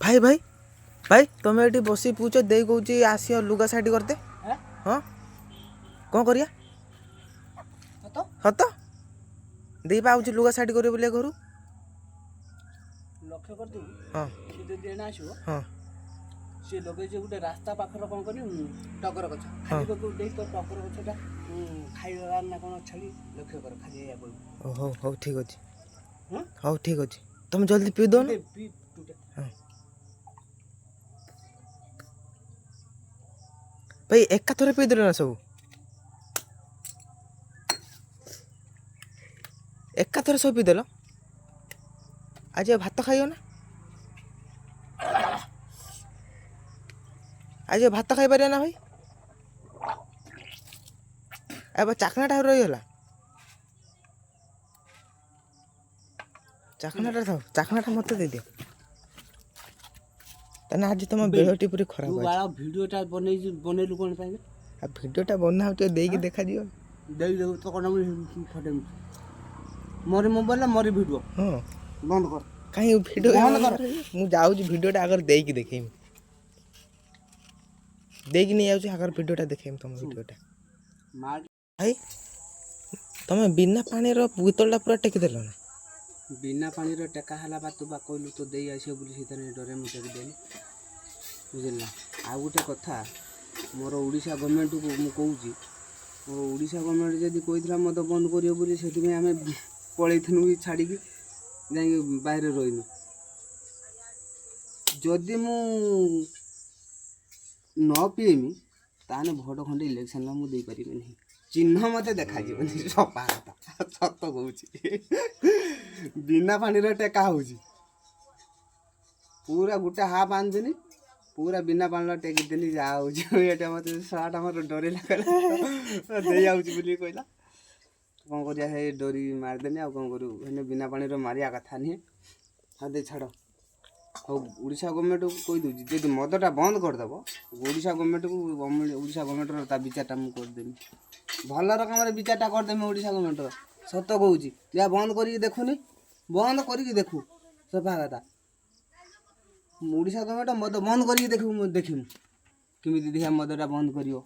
भाई भाई भाई तुम ये बसी पूछ दे कौच आस लुगा साइड करते हाँ कौन करिया हत दे पाऊँ लुगा साइड कर बोलिए घर लक्ष्य कर हाँ सी जब एना आसो हाँ सी लगे गोटे रास्ता पाखर कौन कर टगर गछ हाँ खाली तो टगर गछटा खाइबार ना कौन छाड़ी लक्ष्य कर खाली या कहू हौ हौ ठीक अच्छे हाँ हौ ठीक अच्छे तुम जल्दी पी दो ना हाँ भाई एका थोड़े पी देल ना सब एका थोड़े सब पीदेल आज भात खाइयो ना आज भात खाई पारे ना भाई अब चाकनाटा रहीगला चाकनाटा था चाकनाटा मत दे दियो ताने आज तुम बेहटी पूरी खराब तू बाला वीडियोटा बनैलु कोन पाइबे आ वीडियोटा बना हो देकी देखा दियो देई दे तो कोन फटे मोर मोबाइल मोर वीडियो हाँ बंद कर कहीं वीडियो बंद कर मु जाऊँ वीडियोटा आगर देकी देखेम देकी नहीं जाऊँ आगर वीडियोटा देखेम तुम वीडियोटा मार भाई तुम बिना पानी रो बोतलटा पूरा टेकी देल ना बिना पानी रो टेका हला बा तू बा कहलु तो देई आसियो बोली सीतने डरे मु टेक देनी बुझला आ गोटे कथा मोर ओडिशा गवर्नमेंट को मु कहूची मोर ओडिशा गवर्नमेंट जदी कहितला मत बंद करियो बोली सेति में हमें पळैथनु छाड़ी की जाई बाहर रहिनु जदी मु न पीएमी ताने भोट खंडे इलेक्शन ला मु देई परिबे नहीं चिन्ह मते देखा जीवनी सपा कथा सत कहूची बिना पानी रे टेका होची पूरा गुटा हाफ आनदिनी पूरा बिना पानी टेकी देनी जा होची एटा मते साट हमर डरे लागला देई आउची बोली कहला कोन करिया हे डोरी मार देनी आ कोन करू हेने बिना पानी रो मारिया कथा नहीं हा दे छाड़ हो ओडिशा गवर्नमेंट को कहि दूची जदी मदटा बंद कर दबो ओडिशा गवर्नमेंट को ओडिशा गवर्नमेंट रो ता विचारटा मु कर देनी भल रकम रे विचारटा कर देमी ओडिशा गवर्नमेंट रो सत कहूची या बंद करी देखुनी बंद करी देखू सफा कथा ओडिशा गवर्नमेंट मद बंद करी देखू देखिमु केमिति देखा मदटा बंद करियो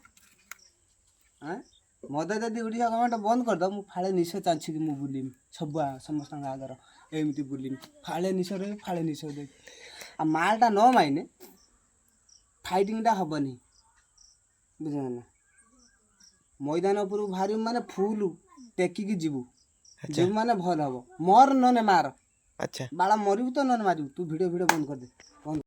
हैं मद जदि ओडिशा गवर्नमेंट बंद कर दो मु फाळे निश चांछि कि मु बुलिम सब समस्त आगर एमिति बुलिम फाळे निश रे फाळे निश दे आ मालटा न माइने फाइटिंगटा हबनी बुझना ना मैदान उपर भारी माने फुल टेकी की जीवु जीव माने भल हबो मर नने मार अच्छा बाला मरिबु तो नने मारिबु तू वीडियो बंद कर दे बंद